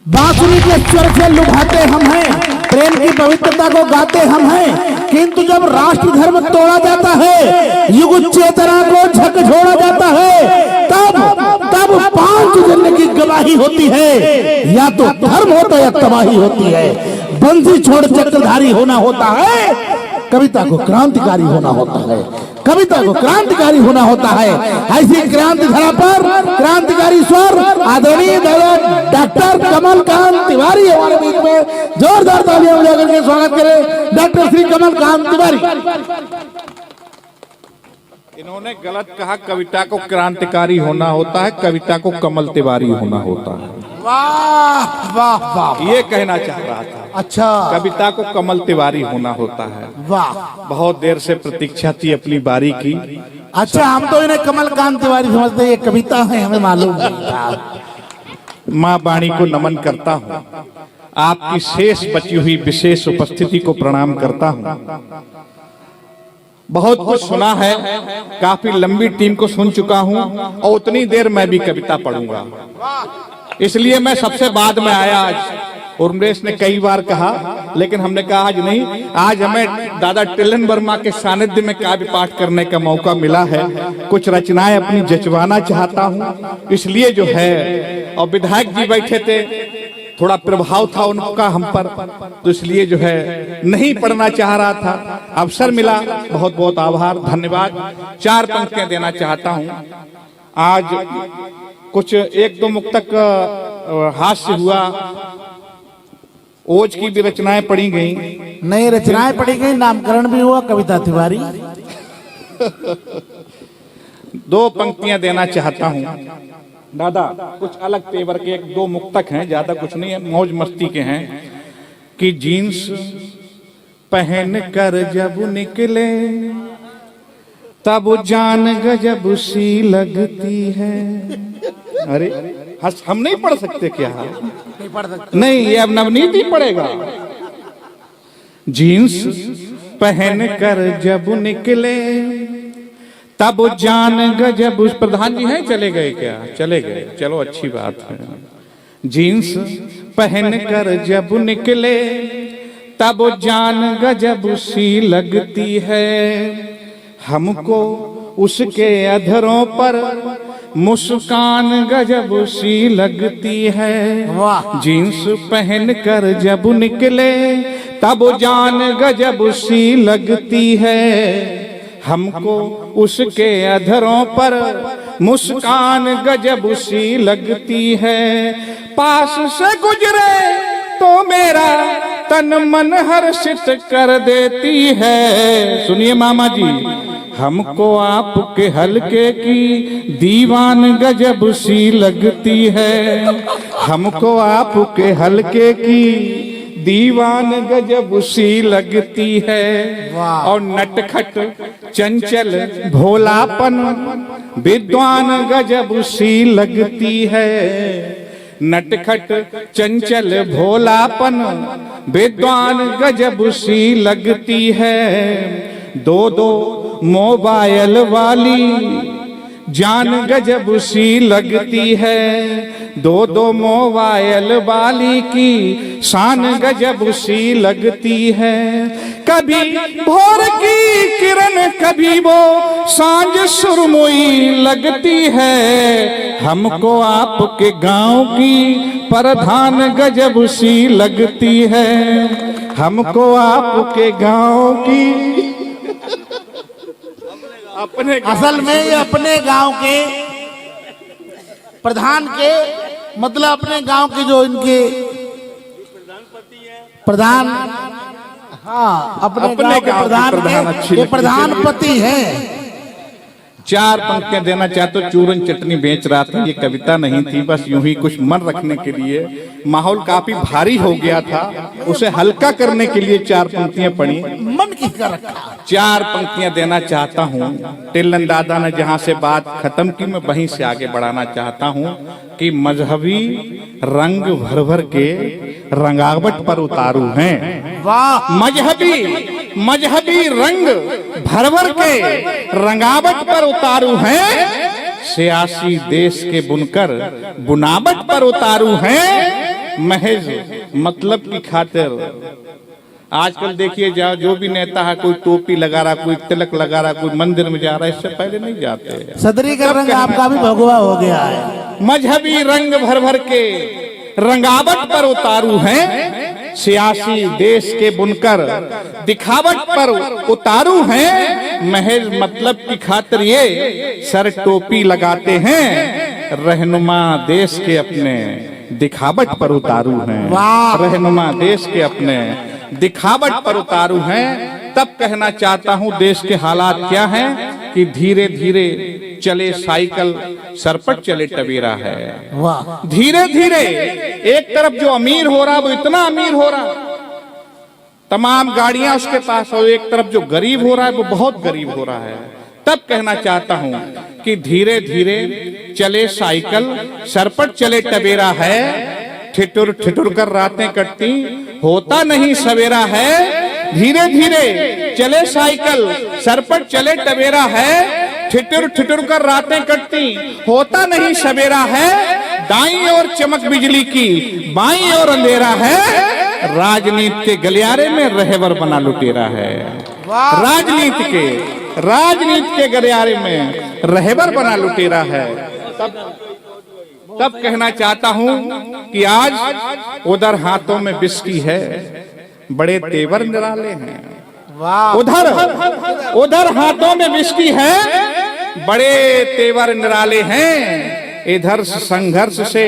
बांसुरी के स्वर से लुभाते हम हैं, प्रेम की पवित्रता को गाते हम हैं, किंतु जब राष्ट्र धर्म तोड़ा जाता है, युग चेतना को झकझोड़ा जाता है, तब पांच जन की गवाही होती है। या तो धर्म होता है या तबाही होती है। बंसी छोड़ चक्रधारी होना होता है, कविता को क्रांतिकारी होना होता है, कविता को क्रांतिकारी होना होता है। ऐसी क्रांति धरा पर क्रांतिकारी स्वर आदरणीय डॉक्टर कमलकांत तिवारी हमारे बीच में जोरदार तालियां बजाकर के स्वागत करें डॉक्टर श्री कमलकांत तिवारी। इन्होंने गलत कहा, कविता को क्रांतिकारी होना होता है, कविता को कमल तिवारी होना होता है। वाह वाह वाह, ये कहना चाह रहा था। अच्छा, कविता को कमल तिवारी होना होता है। वाह, बहुत देर से प्रतीक्षा थी अपनी बारी की। अच्छा, हम तो इन्हें कमलकांत तिवारी समझते हैं, ये कविता है, हमें मालूम नहीं था। माँ वाणी को नमन करता हूँ, आपकी शेष बची हुई विशेष उपस्थिति को प्रणाम करता हूँ। बहुत कुछ सुना है, काफी लंबी टीम को सुन चुका हूँ और उतनी देर मैं भी कविता पढ़ूंगा, इसलिए मैं सबसे बाद में आया। आज उर्मेश ने कई बार कहा, लेकिन हमने कहा आज नहीं, आज हमें दादा टिल्लन वर्मा के सानिध्य में काव्य पाठ करने का मौका मिला है। कुछ रचनाएं अपनी जचवाना चाहता हूँ, इसलिए जो है, और विधायक जी बैठे थे, थोड़ा प्रभाव था उनका हम पर, तो इसलिए जो है नहीं पढ़ना चाह रहा था। अवसर मिला, बहुत बहुत आभार, धन्यवाद। 4 पंक्तियां देना चाहता हूँ। आज कुछ 1-2 मुक्तक हास्य हुआ, ओज की भी रचनाएं पढ़ी गई, नई रचनाएं पढ़ी गई, नामकरण भी हुआ कविता तिवारी। 2 पंक्तियां देना चाहता हूँ दादा, कुछ अलग तेवर के 1-2 मुक्तक हैं, ज्यादा कुछ नहीं है, मौज मस्ती के हैं। कि जीन्स पहन कर जब निकले तब जान गजब सी लगती है। अरे हम नहीं पढ़ सकते क्या? नहीं पढ़ सकते। नहीं, ये अब नवनीत ही पढ़ेगा। जीन्स पहन कर जब निकले तब जान गजब। प्रधान जी हैं, चले गए क्या? चले गए, चलो अच्छी बात है। जीन्स पहन कर जब निकले तब जान गजब सी लगती है। हमको उसके अधरों पर मुस्कान गजब सी लगती है। जीन्स पहन कर जब निकले तब जान गजब सी लगती है। हमको उसके अधरों पर मुस्कान गजब सी लगती है। पास से गुजरे तो मेरा तन मन हर्षित कर देती है। सुनिए मामा जी, हमको आपके हल्के की दीवान गजब सी लगती है। हमको आपके हल्के की दीवान गजब सी लगती है। और नटखट चंचल भोलापन विद्वान गजब सी लगती है। नटखट चंचल भोलापन विद्वान गजब सी लगती है। 2-2 मोबाइल वाली जान गजब सी लगती है। 2-2 मोबाइल वाली की शान गजब सी लगती है। कभी भोर की किरण, कभी वो सांझ सुरमोई लगती है। हमको आपके गांव की प्रधान गजब सी लगती है। हमको आपके गांव की अपने असल में ये अपने गांव के प्रधान के, मतलब अपने गांव के जो इनके प्रधान, हाँ, अपने गांव के प्रधान के प्रधानपति हैं। 4 पंक्तियां देना चाहते हो। चूरन चटनी बेच रहा था, ये कविता नहीं थी, बस यूं ही कुछ मन रखने के लिए। माहौल काफी भारी हो गया था, उसे हल्का करने के लिए 4 पंक्तियां पढ़ी। मन किसका रखा? 4 पंक्तियां देना चाहता हूँ। टिल्लन दादा ने जहाँ से बात खत्म की, मैं वहीं से आगे बढ़ाना चाहता हूँ कि मजहबी रंग भर भर के रंगावट पर उतारू हैं। वाह, मजहबी रंग भर भर के रंगावट पर उतारू हैं। सियासी देश के बुनकर बुनावट पर उतारू हैं। महज मतलब की खातिर। आजकल देखिए जाओ, जो भी नेता है कोई टोपी लगा रहा, कोई तिलक लगा रहा, कोई मंदिर में जा रहा है, इससे पहले नहीं जाते। सदरी का रंग आपका भी भगवा हो गया है। मजहबी रंग भर भर के रंगावट पर उतारू हैं, सियासी देश के बुनकर दिखावट पर उतारू हैं, महज मतलब की खातिर ये सर टोपी लगाते हैं, रहनुमा देश के अपने दिखावट पर उतारू हैं। रहनुमा देश के अपने दिखावट पर उतारू हैं। तब कहना चाहता हूं देश के हालात क्या हैं कि धीरे धीरे चले साइकिल, सरपट चले टवेरा है। धीरे धीरे एक तरफ जो अमीर हो रहा वो इतना अमीर हो रहा, तमाम गाड़ियां उसके पास, और एक तरफ जो गरीब हो रहा है वो बहुत गरीब हो रहा है। तब कहना चाहता हूं कि धीरे धीरे चले साइकिल, सरपट चले टवेरा है, ठिठुर ठिठुर कर रातें कटती, होता नहीं सवेरा है। धीरे धीरे चले साइकिल, सरपट चले टवेरा है, ठिठुर ठिठुर कर रातें कटती, होता नहीं सवेरा है। दाईं ओर चमक बिजली की, बाईं ओर अंधेरा है, राजनीति के गलियारे में रहबर बना लुटेरा है। राजनीति के गलियारे में रहबर बना लुटेरा है। तब कहना चाहता हूं कि आज उधर हाथों में बिस्की है, बड़े तेवर निराले हैं। उधर हाथों में बिस्की है, बड़े तेवर निराले हैं। इधर संघर्ष से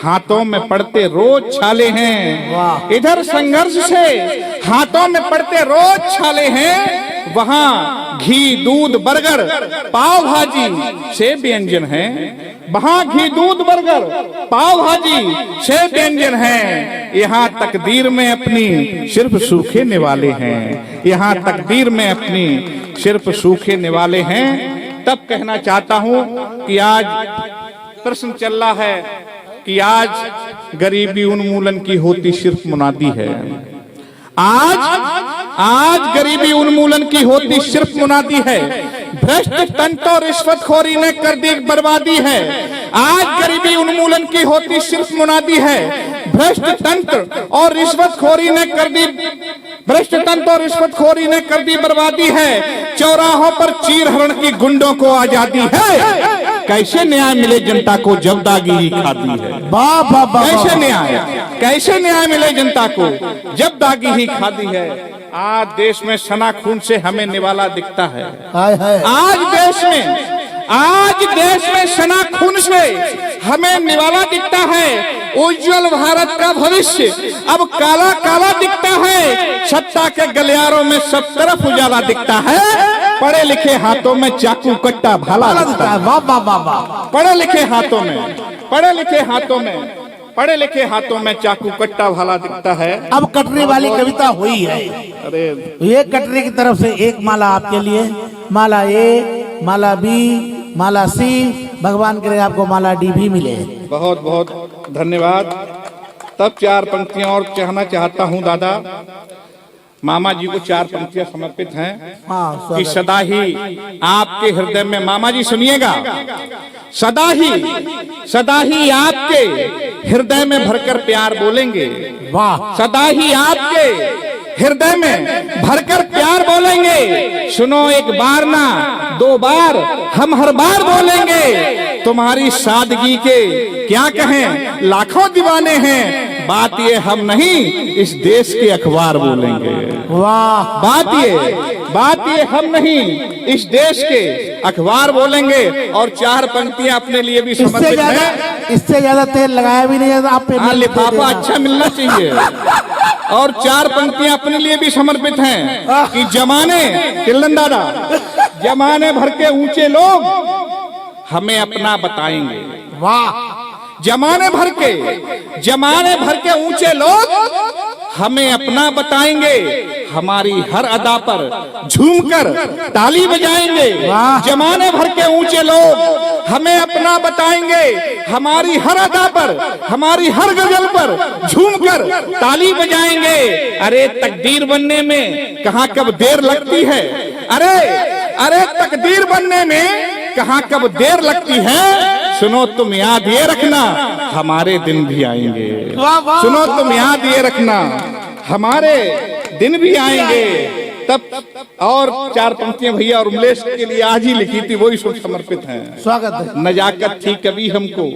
हाथों में पड़ते रोज छाले हैं। इधर संघर्ष से हाथों में पड़ते रोज छाले हैं, वहाँ घी दूध बर्गर पाव भाजी से व्यंजन है। वहाँ घी दूध बर्गर पाव भाजी से व्यंजन है। यहाँ तकदीर में अपनी सिर्फ सूखे निवाले हैं। यहाँ तकदीर में अपनी सिर्फ सूखे निवाले हैं। तब कहना चाहता हूँ कि आज प्रश्न चल रहा है कि आज गरीबी उन्मूलन की होती सिर्फ मुनादी है। आज गरीबी उन्मूलन की होती सिर्फ मुनादी है। भ्रष्ट तंत्र और रिश्वतखोरी ने कर दी बर्बादी है। आज गरीबी उन्मूलन की होती सिर्फ मुनादी है। भ्रष्ट तंत्र और रिश्वतखोरी ने कर दी बर्बादी है। चौराहों पर चीर हरण की गुंडों को आजादी है। कैसे न्याय मिले जनता को जब दागी खाती है। कैसे न्याय मिले जनता को जब दागी ही खाती है। आज देश में सना खून से हमें निवाला दिखता है। आज देश में सना खून से हमें निवाला दिखता है। उज्जवल भारत का भविष्य अब काला काला दिखता है। सत्ता के गलियारों में सब तरफ उजाला दिखता है। पढ़े लिखे हाथों में चाकू कट्टा भाला दिखता है। पढ़े लिखे हाथों में चाकू कट्टा भाला दिखता है। अब कटने वाली कविता हुई है। अरे ये कटने की तरफ से एक माला आपके लिए, माला ए, माला बी, माला सी, भगवान करे आपको माला डी भी मिले। बहुत बहुत धन्यवाद। तब 4 पंक्तियां और कहना चाहता हूं दादा। मामा जी को 4 पंक्तियां समर्पित हैं कि सदा ही आपके हृदय में, मामा जी सुनिएगा, सदा ही आपके हृदय में भरकर प्यार बोलेंगे। सदा ही आपके हृदय में भरकर प्यार बोलेंगे। सुनो एक बार ना 2 बार, हम हर बार बोलेंगे। तुम्हारी सादगी के क्या कहें, लाखों दीवाने हैं। बात ये हम नहीं, इस देश के अखबार बोलेंगे। बात ये हम नहीं, इस देश के अखबार बोलेंगे। और 4 पंक्तियां अपने लिए भी समर्पित हैं। इससे ज्यादा तेल लगाया भी नहीं है आप पे। लिफाफा अच्छा मिलना चाहिए। और 4 पंक्तियां अपने लिए भी समर्पित हैं कि जमाने भर के ऊंचे लोग हमें अपना बताएंगे। जमाने भर के ऊंचे लोग हमें अपना बताएंगे। हमारी हर अदा पर झूमकर ताली बजाएंगे। जमाने भर के ऊंचे लोग हमें अपना बताएंगे। हमारी हर अदा पर, हमारी हर गजल पर झूमकर ताली बजाएंगे। अरे तकदीर बनने में कहाँ कब देर लगती है। अरे तकदीर बनने में कहाँ कब देर लगती है। सुनो तुम याद ये रखना हमारे दिन भी आएंगे। वाह, वाह, सुनो तुम याद ये रखना हमारे दिन भी आएंगे। तब और चार पंक्तियां भैया और उमलेश के लिए आज ही लिखी थी, वही सोच समर्पित हैं। स्वागत है। नजाकत थी कभी हमको,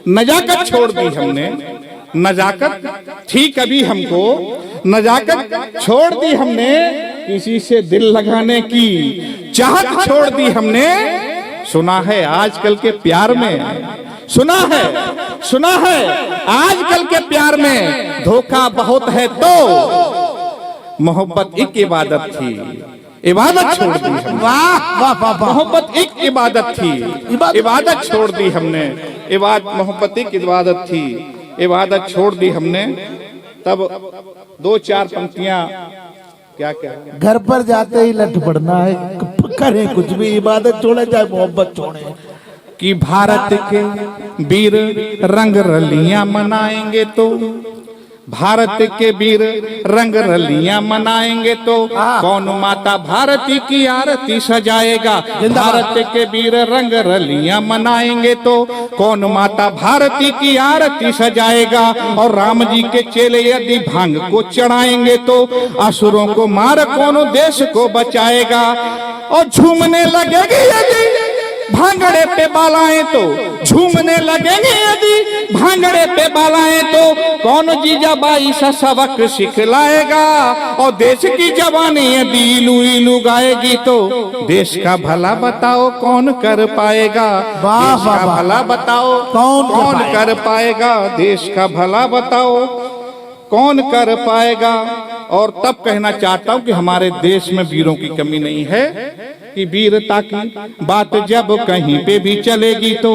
नजाकत छोड़ दी हमने, नजाकत थी कभी हमको, नजाकत छोड़ दी हमने, किसी से दिल लगाने की चाहत छोड़ दी हमने। सुना है आजकल के प्यार में, सुना है आजकल के प्यार में धोखा बहुत है, तो मोहब्बत एक इबादत थी, इबादत छोड़ दी हमने। वाह वाह वाह वाह। मोहब्बत एक इबादत थी, इबादत छोड़ दी हमने, मोहब्बत एक इबादत थी, इबादत छोड़ दी हमने। तब दो चार पंक्तियां क्या क्या घर पर जाते ही लट पड़ना है, करें कुछ भी, इबादत छोड़े चाहे मोहब्बत छोड़े। कि भारत के वीर रंग रलियां मनाएंगे तो, भारत के वीर रंग रलियां मनाएंगे तो कौन माता भारती की आरती सजाएगा। भारत के वीर रंग रलियां मनाएंगे तो कौन माता भारती की आरती सजाएगा। और राम जी के चेले यदि भांग को चढ़ाएंगे तो असुरों को मार कौन देश को बचाएगा। और झूमने लगेगी यदि भांगड़े पे बालाएं तो, झूमने लगेंगे यदि भांगड़े पे बालाएं तो कौन जीजाबाई सा सबक सिखलाएगा। और देश की जवानी यदि इलू इलू गाएगी तो देश का भला बताओ कौन कर पाएगा। देश का भला बताओ कौन कर पाएगा, देश का भला बताओ कौन कर पाएगा। और तब कहना चाहता हूं कि हमारे देश में वीरों की कमी नहीं है, कि वीरता की बात जब कहीं पे भी चलेगी तो,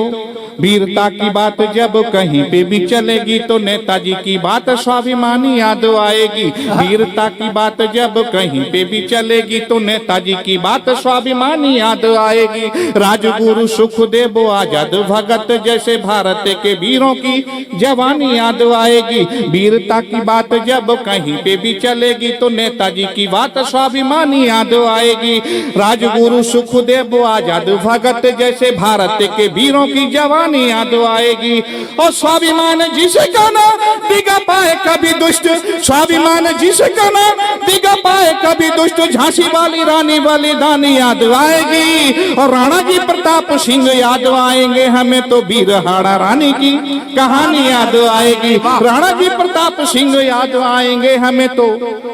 वीरता की बात जब कहीं पे भी चलेगी तो नेताजी की बात स्वाभिमानी याद आएगी। वीरता की बात जब कहीं पे भी चलेगी तो नेताजी की बात स्वाभिमानी याद आएगी। राजगुरु सुखदेव आजाद भगत जैसे भारत के वीरों की जवानी याद आएगी। वीरता की बात जब कहीं पे भी चलेगी तो नेताजी की बात स्वाभिमानी याद आएगी। राजगुरु सुखदेव आजाद भगत जैसे भारत के वीरों की जवानी याद आएगी। और स्वाभिमान जिसका ना दिगा पाए कभी दुष्ट, स्वाभिमान जिसका ना दिगा पाए कभी दुष्ट, झांसी वाली रानी बलिदानी याद आएगी। और राणा जी प्रताप सिंह याद आएंगे हमें तो वीर हाड़ा रानी की कहानी याद आएगी। राणा जी प्रताप सिंह याद आएंगे हमें तो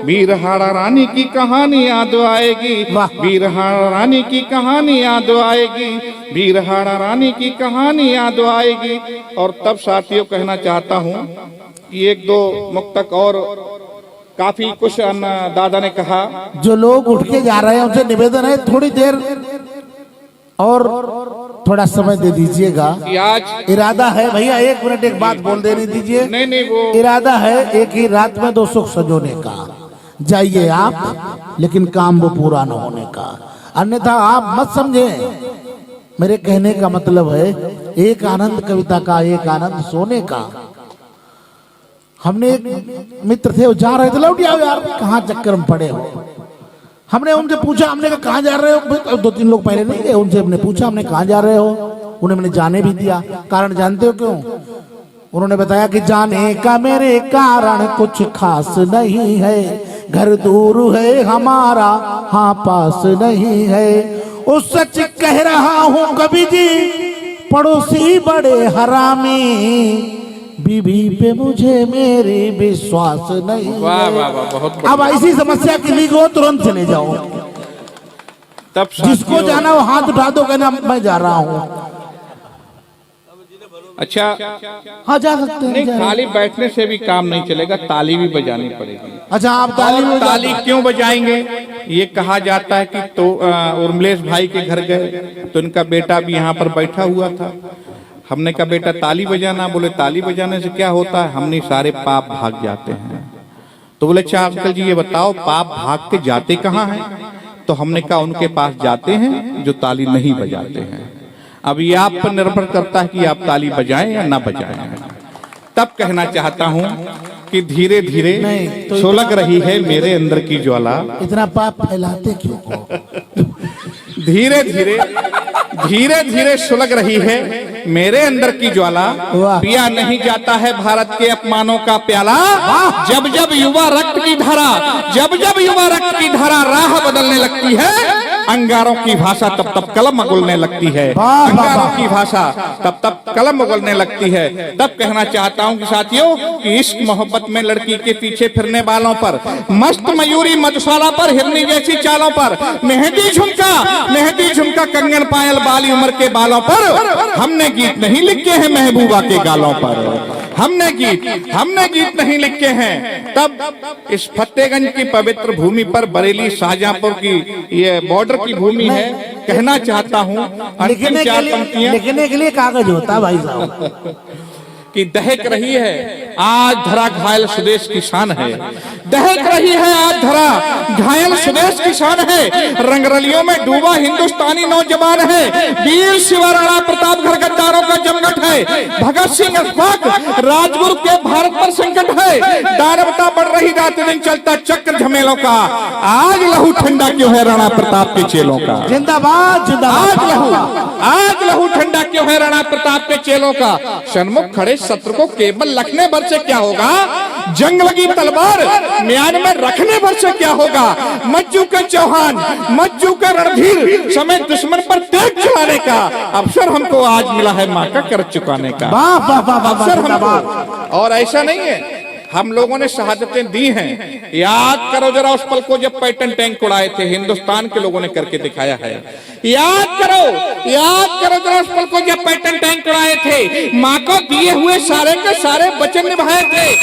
वीर हाड़ा रानी की कहानी याद आएगी। वीर हाड़ा रानी की कहानी याद आएगी, वीर हाड़ा रानी की कहानी याद आएगी। और तब साथियों कहना चाहता हूं कि एक दो मुक्तक और काफी कुछ दादा ने कहा। जो लोग उठ के जा रहे हैं उनसे निवेदन है थोड़ी देर और थोड़ा समय दे दीजिएगा। आज इरादा है भैया, एक मिनट एक बात बोल देने दीजिए। नहीं वो इरादा है एक ही रात में 2 सुख सजोने का। जाइए आप, लेकिन काम वो पूरा न होने का, अन्यथा आप मत समझे। मेरे कहने का मतलब है एक आनंद कविता का, एक आनंद सोने का। हमने एक मित्र थे, वो जा रहे थे, लौट आओ यार, कहाँ चक्कर में पड़े हो। हमने उनसे पूछा, हमने कहा कहाँ जा रहे हो। 2-3 लोग पहले नहीं गए, उनसे हमने पूछा हमने कहाँ जा रहे हो। उन्हें मैंने जाने भी दिया। कारण जानते हो क्यों? उन्होंने बताया कि जाने का मेरे कारण कुछ खास नहीं है, घर दूर है हमारा, हाँ पास नहीं है। ओ सच कह रहा हूँ कवि जी, पड़ोसी बड़े हरामी, बीबी पे मुझे मेरी विश्वास नहीं। वाह वाह वाह, बहुत अब ऐसी समस्या किसी को तुरंत चले जाओ। तब जिसको जाना हो हाथ उठा दो, कहना मैं जा रहा हूँ। अच्छा हाँ जा सकते हैं। नहीं, खाली बैठने से भी काम नहीं चलेगा, ताली भी बजानी पड़ेगी। अच्छा आप ताली क्यों बजाएंगे? ये कहा जाता है कि तो उर्मिलेश भाई के घर गए तो इनका बेटा भी यहाँ पर बैठा हुआ था। हमने कहा बेटा ताली बजाना, बोले ताली बजाने से क्या होता है, हमने सारे पाप भाग जाते हैं। तो बोले अच्छा अंकल जी ये बताओ पाप भाग के जाते कहाँ हैं? तो हमने कहा उनके पास जाते हैं जो ताली नहीं बजाते हैं। अब ये आप पर निर्भर करता है कि आप ताली बजाएं या ना बजाएं। तब कहना चाहता हूं कि धीरे धीरे सुलग रही है मेरे अंदर की ज्वाला। इतना पाप फैलाते क्यों हो? धीरे धीरे सुलग रही है मेरे अंदर की ज्वाला, पिया नहीं जाता है भारत के अपमानों का प्याला। जब जब युवा रक्त की धारा, जब जब युवा रक्त की धारा राह बदलने लगती है, अंगारों की भाषा तब तब कलम उगलने लगती है। अंगारों की भाषा तब तब कलम उगलने लगती है। तब कहना चाहता हूं कि साथियों, कि इश्क मोहब्बत में लड़की के पीछे फिरने वालों पर, मस्त मयूरी मधुशाला पर, हिरनी जैसी चालों पर, मेहंदी झुमका कंगन पायल बाली उम्र के बालों पर हमने गीत नहीं लिखे हैं महबूबा के गालों पर। हमने गीत नहीं लिखे हैं। तब इस फतेहगंज की पवित्र भूमि पर, बरेली शाहजहांपुर की ये बॉर्डर की भूमि है, कहना चाहता हूँ लिखने के लिए कागज होता भाई साहब कि दहक रही है आज धरा घायल स्वदेश की शान है। दहक रही है आज धरा घायल स्वदेश की शान है। रंगरलियों में डूबा हिंदुस्तानी नौजवान है। वीर शिवा राणा प्रतापगढ़ गद्दारों का जमघट है। भगत सिंह अशफाक राजगुरु के भारत पर संकट है। दानवता बढ़ रही, रात दिन चलता चक्र झमेलों का। आज लहू ठंडा क्यों है राणा प्रताप के चेलों का। जिंदाबाद जिंदाबाद। आज लहू ठंडा क्यों है राणा प्रताप के चेलों का। सन्मुख खड़े शत्रु को केवल लखने भर से क्या होगा। जंग लगी तलवार म्यान में रखने भर से क्या होगा। मज्जू के चौहान, मज्जू के रणधीर समेत दुश्मन पर तेज चलाने का अवसर हमको आज मिला है, माँ का कर्ज चुकाने का अवसर हमको। और ऐसा नहीं है, हम लोगों ने शहादतें दी हैं। याद करो जरा उस पल को जब पैटर्न टैंक उड़ाए थे, हिंदुस्तान के लोगों ने करके दिखाया है। याद करो जरा उस पल को जब पैटर्न टैंक उड़ाए थे, माँ को दिए हुए सारे के सारे वचन निभाए थे।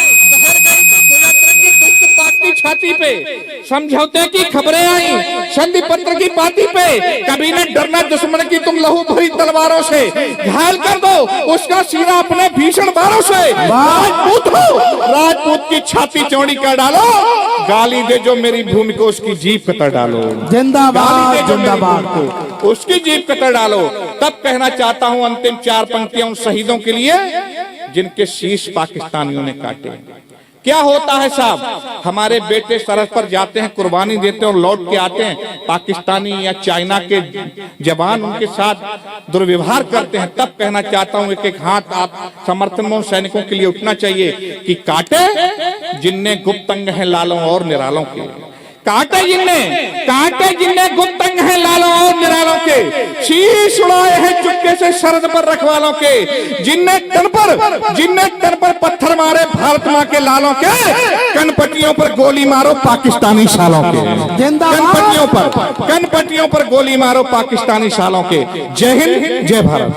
छाती पे समझौते की खबरें आई, संधि पत्र की पाती पे, कभी न डरना दुश्मन की तुम लहू भरी तलवारों से। घायल कर दो उसका सीना अपने भीषण बारों से। राजपूत की छाती चौड़ी कर डालो, गाली दे जो मेरी भूमि को उसकी जीभ कतर डालो। जिंदाबाद जिंदाबाद। उसकी जीभ कतर डालो। तब कहना चाहता हूं अंतिम चार पंक्तियां उन शहीदों के लिए जिनके शीश पाकिस्तानियों ने काटे। क्या होता है साहब, हमारे बेटे सरहद पर जाते हैं, कुर्बानी देते हैं और लौट के आते हैं, पाकिस्तानी या चाइना के जवान उनके साथ दुर्व्यवहार करते हैं। तब कहना चाहता हूं एक एक हाथ आप समर्थन में सैनिकों के लिए उठना चाहिए कि काटे जिनने गुप्त अंग हैं लालों और निरालों के। काटे जिनने गुप्त अंग हैं लालों और निरालों के। शीश उड़ाए हैं चुपके से सरहद पर रखवालों के। जिनने तन पर पत्थर मारे भारत माँ के लालों के। कनपट्टियों पर गोली मारो पाकिस्तानी सालों के। कनपट्टियों पर गोली मारो पाकिस्तानी सालों के। जय हिंद, जय भारत।